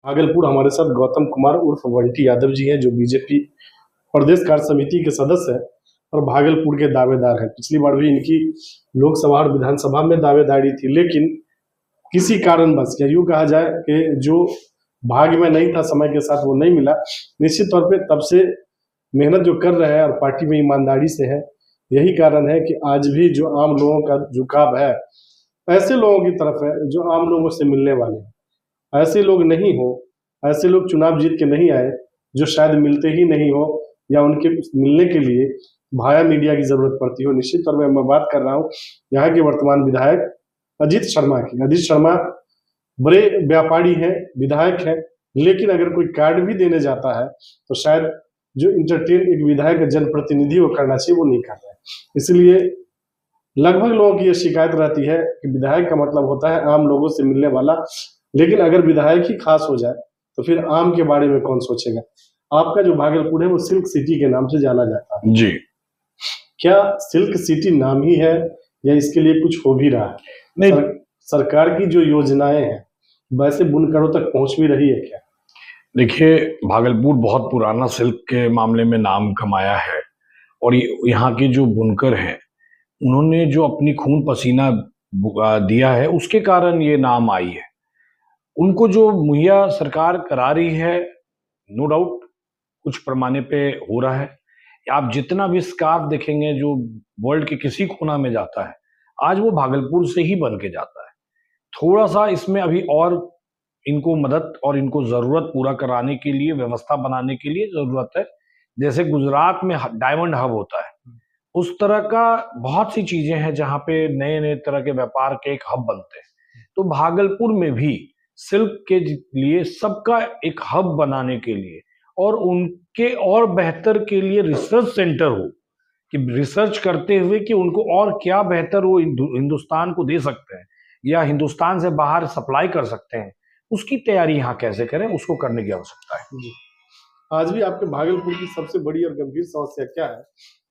भागलपुर हमारे साथ गौतम कुमार उर्फ बंटी यादव जी हैं, जो बीजेपी प्रदेश कार्य समिति के सदस्य हैं और भागलपुर के दावेदार हैं। पिछली बार भी इनकी लोकसभा और विधानसभा में दावेदारी थी, लेकिन किसी कारणवश या यूं कहा जाए कि जो भाग्य में नहीं था समय के साथ वो नहीं मिला। निश्चित तौर पे तब से मेहनत जो कर रहे हैं और पार्टी में ईमानदारी से है, यही कारण है कि आज भी जो आम लोगों का झुकाव है ऐसे लोगों की तरफ है जो आम लोगों से मिलने वाले हैं। ऐसे लोग नहीं हो, ऐसे लोग चुनाव जीत के नहीं आए जो शायद मिलते ही नहीं हो या उनके मिलने के लिए भाया मीडिया की जरूरत पड़ती हो। निश्चित तौर पर मैं बात कर रहा हूँ यहाँ के वर्तमान विधायक अजीत शर्मा की। अजीत शर्मा बड़े व्यापारी हैं, विधायक हैं, लेकिन अगर कोई कार्ड भी देने जाता है तो शायद जो इंटरटेन एक विधायक जनप्रतिनिधि को करना चाहिए वो नहीं कर रहे हैं। इसलिए लगभग लोगों की ये शिकायत रहती है कि विधायक का मतलब होता है आम लोगों से मिलने वाला, लेकिन अगर विधायक ही खास हो जाए तो फिर आम के बारे में कौन सोचेगा। आपका जो भागलपुर है वो सिल्क सिटी के नाम से जाना जाता है जी। क्या सिल्क सिटी नाम ही है या इसके लिए कुछ हो भी रहा है? नहीं, सरकार की जो योजनाएं हैं वैसे बुनकरों तक पहुंच भी रही है क्या? देखिए, भागलपुर बहुत पुराना सिल्क के मामले में नाम कमाया है और यहाँ के जो बुनकर हैं उन्होंने जो अपनी खून पसीना दिया है उसके कारण ये नाम आई है। उनको जो मुहैया सरकार करा रही है, नो डाउट कुछ पैमाने पे हो रहा है। आप जितना भी स्कार्फ देखेंगे जो वर्ल्ड के किसी कोना में जाता है, आज वो भागलपुर से ही बन के जाता है। थोड़ा सा इसमें अभी और इनको मदद और इनको जरूरत पूरा कराने के लिए, व्यवस्था बनाने के लिए जरूरत है। जैसे गुजरात में डायमंड हब होता है, उस तरह का बहुत सी चीजें हैं जहां पे नए नए तरह के व्यापार के एक हब बनते हैं। तो भागलपुर में भी सिल्क के लिए सबका एक हब बनाने के लिए और उनके और बेहतर के लिए रिसर्च सेंटर हो कि रिसर्च करते हुए कि उनको और क्या बेहतर वो हिंदुस्तान को दे सकते हैं या हिंदुस्तान से बाहर सप्लाई कर सकते हैं, उसकी तैयारी यहाँ कैसे करें, उसको करने की आवश्यकता है। जी। आज भी आपके भागलपुर की सबसे बड़ी और गंभीर समस्या क्या है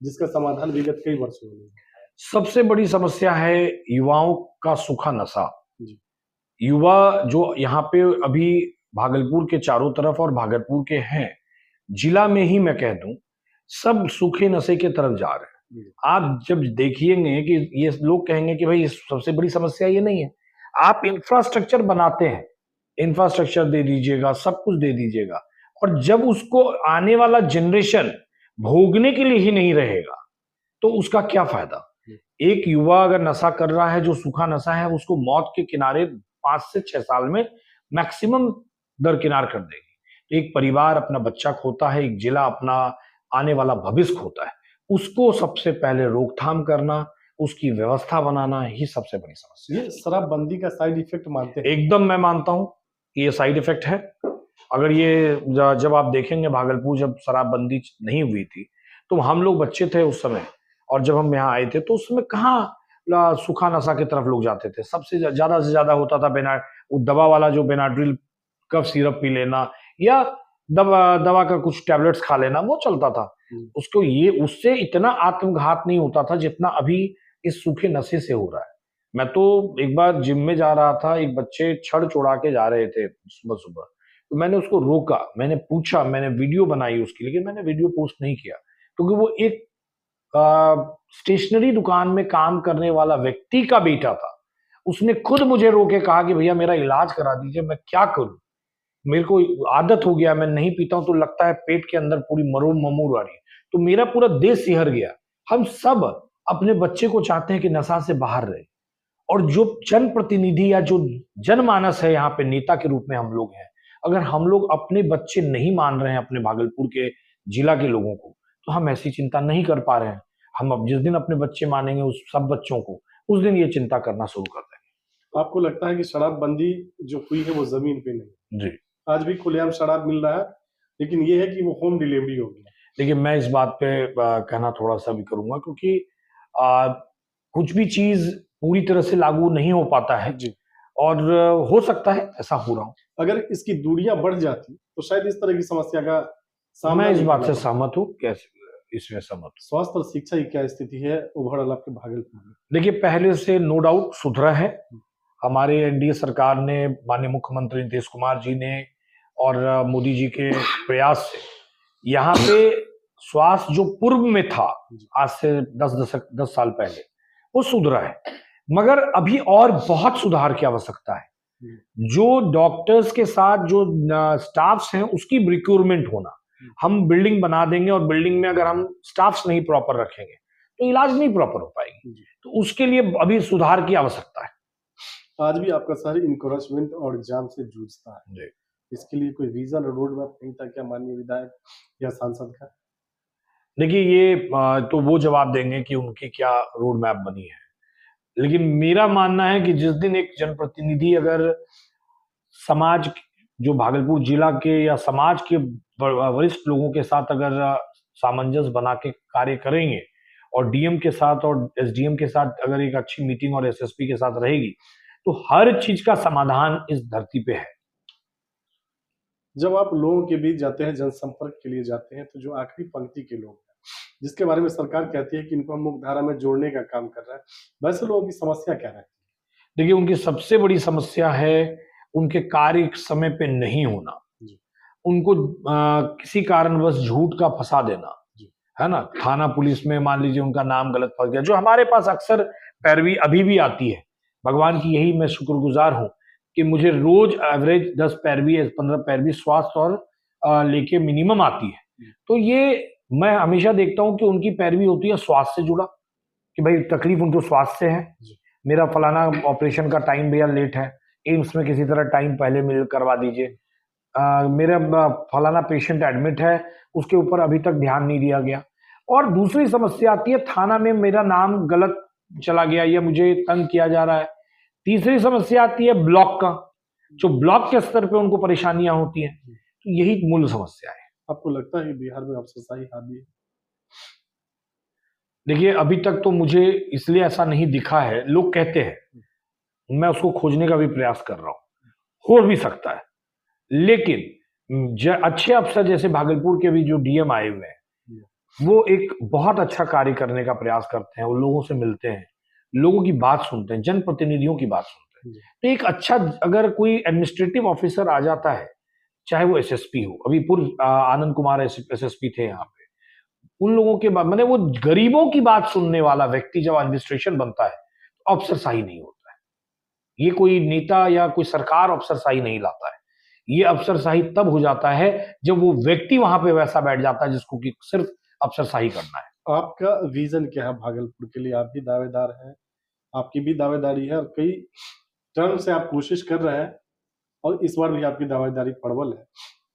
जिसका समाधान विगत कई वर्षों में? सबसे बड़ी समस्या है युवाओं का सूखा नशा। युवा जो यहाँ पे अभी भागलपुर के चारों तरफ और भागलपुर के हैं, जिला में ही मैं कह दूं, सब सूखे नशे के तरफ जा रहे हैं। आप जब देखिएंगे कि ये लोग कहेंगे कि भाई सबसे बड़ी समस्या ये नहीं है। आप इंफ्रास्ट्रक्चर बनाते हैं, इंफ्रास्ट्रक्चर दे दीजिएगा, सब कुछ दे दीजिएगा, और जब उसको आने वाला जनरेशन भोगने के लिए ही नहीं रहेगा तो उसका क्या फायदा। एक युवा अगर नशा कर रहा है, जो सूखा नशा है, उसको मौत के किनारे 5 से 6 साल में मैक्सिमम दरकिनार कर देगी। एक परिवार अपना बच्चा खोता है, एक जिला अपना आने वाला भविष्य खोता है। उसको सबसे पहले रोकथाम करना, उसकी व्यवस्था बनाना ही सबसे बड़ी समस्या है। ये शराबबंदी का साइड इफेक्ट मानते हैं? एकदम मैं मानता हूं कि ये साइड इफेक्ट है। अगर ये जब आप देखेंगे भागलपुर जब शराबबंदी नहीं हुई थी तो हम लोग बच्चे थे उस समय, और जब हम यहाँ आए थे तो उस समय कहाँ सूखा नशा की तरफ लोग जाते थे। सबसे ज्यादा से ज्यादा होता था वो दवा वाला जो बेनाड्रिल कफ सिरप पी लेना या दवा का कुछ टैबलेट्स खा लेना, वो चलता था। उसको ये उससे इतना आत्मघात नहीं होता था जितना अभी इस सूखे नशे से हो रहा है। मैं तो एक बार जिम में जा रहा था, एक बच्चे छड़ चौड़ा के जा रहे थे सुबह सुबह, तो मैंने उसको रोका, मैंने पूछा, मैंने वीडियो बनाई उसकी, लेकिन मैंने वीडियो पोस्ट नहीं किया क्योंकि वो एक स्टेशनरी दुकान में काम करने वाला व्यक्ति का बेटा था। उसने खुद मुझे रोके कहा कि भैया मेरा इलाज करा दीजिए, मैं क्या करूं, मेरे को आदत हो गया, मैं नहीं पीता हूं तो लगता है पेट के अंदर पूरी मरोड़ ममूर आ रही है। तो मेरा पूरा देश सिहर गया। हम सब अपने बच्चे को चाहते हैं कि नशा से बाहर रहे, और जो जनप्रतिनिधि या जो जनमानस है यहाँ पे नेता के रूप में हम लोग हैं, अगर हम लोग अपने बच्चे नहीं मान रहे हैं अपने भागलपुर के जिला के लोगों को, तो हम ऐसी चिंता नहीं कर पा रहे हैं। हम अब जिस दिन अपने बच्चे मानेंगे उस सब बच्चों को, उस दिन ये चिंता करना शुरू कर देंगे। आपको लगता है कि शराबबंदी जो हुई है वो जमीन पे नहीं? जी। आज भी खुलेआम शराब मिल रहा है, लेकिन ये है कि वो होम डिलीवरी हो गया। देखिए, मैं इस बात पे कहना थोड़ा सा भी करूंगा क्योंकि कुछ भी चीज पूरी तरह से लागू नहीं हो पाता है जी। और हो सकता है ऐसा हो रहा हो। अगर इसकी दूरियां बढ़ जाती तो शायद इस तरह की समस्या का सामना मैं इस नहीं बात करना से पड़ता। सहमत हूँ। कैसे इसमें सहमत हूँ? स्वास्थ्य और शिक्षा की क्या स्थिति है ओवरऑल आपके भागलपुर में? देखिए, पहले से नो डाउट सुधरा है। हमारे एनडीए सरकार ने, माननीय मुख्यमंत्री नीतीश कुमार जी ने और मोदी जी के प्रयास से यहाँ पे स्वास्थ्य जो पूर्व में था आज से 10 साल पहले, वो सुधरा है, मगर अभी और बहुत सुधार की आवश्यकता है। जो डॉक्टर्स के साथ जो स्टाफ्स हैं उसकी रिक्रूटमेंट होना, हम बिल्डिंग बना देंगे और बिल्डिंग में अगर हम स्टाफ्स नहीं प्रॉपर रखेंगे तो इलाज नहीं प्रॉपर हो पाएगी, तो उसके लिए अभी सुधार की आवश्यकता है। आज भी आपका शहर इंक्रोचमेंट और जाम से जूझता है, इसके लिए कोई विजन और रोड मैप नहीं था क्या माननीय विधायक या सांसद का? देखिए ये तो वो जवाब देंगे कि उनकी क्या रोड मैप बनी है, लेकिन मेरा मानना है कि जिस दिन एक जनप्रतिनिधि अगर समाज, जो भागलपुर जिला के या समाज के वरिष्ठ लोगों के साथ अगर सामंजस्य बना के कार्य करेंगे और डीएम के साथ और एसडीएम के साथ अगर एक अच्छी मीटिंग और एसएसपी के साथ रहेगी तो हर चीज का समाधान इस धरती पे है। जब आप लोगों के बीच जाते हैं, जनसंपर्क के लिए जाते हैं, तो जो आखिरी पंक्ति के लोग हैं जिसके बारे में सरकार कहती है कि इनको हम मुख्यधारा में जोड़ने का काम कर रहा है, वैसे लोगों की समस्या क्या रहती है? देखिए उनकी सबसे बड़ी समस्या है उनके कार्य समय पे नहीं होना, उनको किसी कारणवश झूठ का फंसा देना, है ना। थाना पुलिस में मान लीजिए उनका नाम गलत फंस गया, जो हमारे पास अक्सर पैरवी अभी भी आती है। भगवान की यही मैं शुक्रगुजार हूं कि मुझे रोज एवरेज 10 पैरवी 15 पैरवी स्वास्थ्य और लेके मिनिमम आती है। तो ये मैं हमेशा देखता हूं कि उनकी पैरवी होती है स्वास्थ्य से जुड़ा, कि भाई तकलीफ उनको स्वास्थ्य से है, मेरा फलाना ऑपरेशन का टाइम भैया लेट है, एम्स में किसी तरह टाइम पहले मिल करवा दीजिए, मेरा फलाना पेशेंट एडमिट है उसके ऊपर अभी तक ध्यान नहीं दिया गया। और दूसरी समस्या आती है थाना में मेरा नाम गलत चला गया या मुझे तंग किया जा रहा है। तीसरी समस्या आती है ब्लॉक का, जो ब्लॉक के स्तर पे उनको परेशानियां होती हैं। तो यही मूल समस्या है। आपको लगता है बिहार में अफसरशाही हावी है? देखिए अभी तक तो मुझे इसलिए ऐसा नहीं दिखा है, लोग कहते हैं, मैं उसको खोजने का भी प्रयास कर रहा हूं, हो भी सकता है, लेकिन अच्छे अफसर जैसे भागलपुर के भी जो डीएम आए हुए हैं वो एक बहुत अच्छा कार्य करने का प्रयास करते हैं, वो लोगों से मिलते हैं, लोगों की बात सुनते हैं, जनप्रतिनिधियों की बात सुनते हैं। तो एक अच्छा अगर कोई एडमिनिस्ट्रेटिव ऑफिसर आ जाता है, चाहे वो एसएसपी हो, अभी पूर्व आनंद कुमार एसएसपी थे यहाँ पे, उन लोगों के बाद मैंने वो गरीबों की बात सुनने वाला व्यक्ति जब एडमिनिस्ट्रेशन बनता है तो अफसरशाही नहीं होता है। ये कोई नेता या कोई सरकार अफसरशाही नहीं लाता है, ये अफसरशाही तब हो जाता है जब वो व्यक्ति वहां पे वैसा बैठ जाता है जिसको कि सिर्फ अफसरशाही करना है। आपका विजन क्या है भागलपुर के लिए? आप भी दावेदार हैं, आपकी भी दावेदारी है और कई टर्म से आप कोशिश कर रहे हैं और इस बार भी आपकी दावेदारी प्रबल है।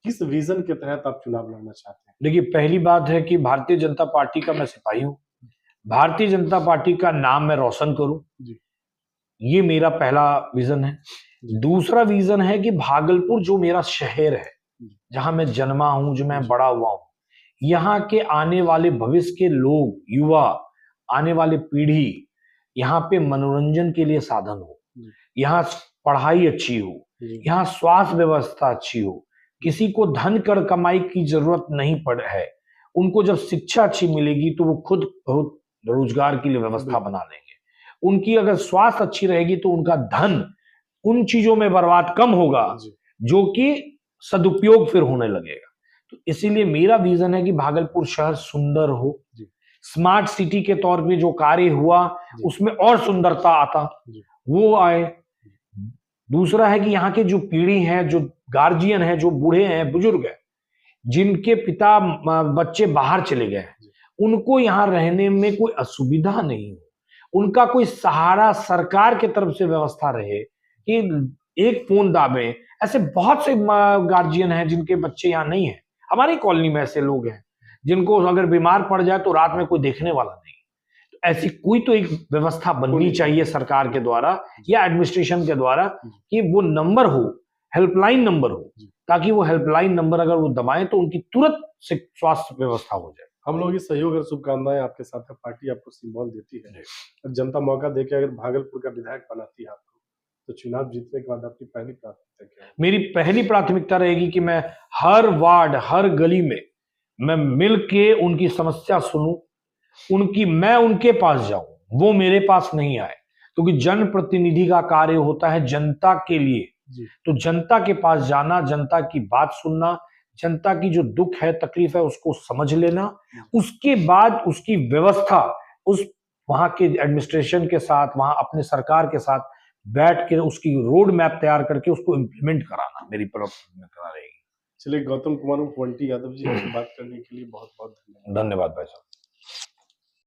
किस विजन के तहत आप चुनाव लड़ना चाहते हैं? देखिए पहली बात है कि भारतीय जनता पार्टी का मैं सिपाही हूं, भारतीय जनता पार्टी का नाम मैं रोशन करूं, ये मेरा पहला विजन है। दूसरा विजन है कि भागलपुर जो मेरा शहर है, जहां मैं जन्मा हूं, जो मैं बड़ा हुआ हूं, यहाँ के आने वाले भविष्य के लोग, युवा, आने वाले पीढ़ी यहाँ पे मनोरंजन के लिए साधन हो, यहाँ पढ़ाई अच्छी हो, यहाँ स्वास्थ्य व्यवस्था अच्छी हो, किसी को धन कर कमाई की जरूरत नहीं पड़ है, उनको जब शिक्षा अच्छी मिलेगी तो वो खुद बहुत रोजगार की व्यवस्था बना लेंगे। उनकी अगर स्वास्थ्य अच्छी रहेगी तो उनका धन उन चीजों में बर्बाद कम होगा जो कि सदुपयोग फिर होने लगेगा। तो इसीलिए मेरा विजन है कि भागलपुर शहर सुंदर हो, स्मार्ट सिटी के तौर पे जो कार्य हुआ उसमें और सुंदरता आता, वो आए। दूसरा है कि यहाँ के जो पीढ़ी है, जो गार्जियन है, जो बूढ़े हैं, बुजुर्ग हैं, जिनके पिता बच्चे बाहर चले गए हैं, उनको यहाँ रहने में कोई असुविधा नहीं हो, उनका कोई सहारा सरकार के तरफ से व्यवस्था रहे कि एक फोन दाबे। ऐसे बहुत से गार्जियन हैं जिनके बच्चे यहाँ नहीं है, हमारी कॉलोनी में ऐसे लोग हैं जिनको अगर बीमार पड़ जाए तो रात में कोई देखने वाला नहीं। तो ऐसी कोई तो एक व्यवस्था बननी चाहिए सरकार के द्वारा या एडमिनिस्ट्रेशन के द्वारा कि वो नंबर हो, हेल्पलाइन नंबर हो, ताकि वो हेल्पलाइन नंबर अगर वो दबाएं तो उनकी तुरंत स्वास्थ्य व्यवस्था हो जाए। हम लोग की सहयोग और शुभकामनाएं आपके साथ है। पार्टी आपको सिंबल देती है, जनता मौका देके अगर भागलपुर का विधायक बनाती है आपको, तो चुनाव जीतने के बाद आपकी पहली प्राथमिकता क्या है? मेरी पहली प्राथमिकता रहेगी कि मैं हर वार्ड, हर गली में मैं मिल के उनकी समस्या सुनूं, मैं उनके पास जाऊं, वो मेरे पास नहीं आए, क्योंकि जनप्रतिनिधि का कार्य होता है जनता के लिए जी। तो जनता के पास जाना, जनता की बात सुनना, जनता की जो दुख है, तकलीफ है, उसको समझ लेना, उसके बाद उसकी व्यवस्था उस वहां के एडमिनिस्ट्रेशन के साथ, वहां अपने सरकार के साथ बैठ के उसकी रोड मैप तैयार करके उसको इम्प्लीमेंट कराना मेरी प्राथमिकता रहेगी। चलिए, गौतम कुमार उर्फ बंटी यादव जी, आपसे बात करने के लिए बहुत बहुत धन्यवाद। धन्यवाद भाई साहब।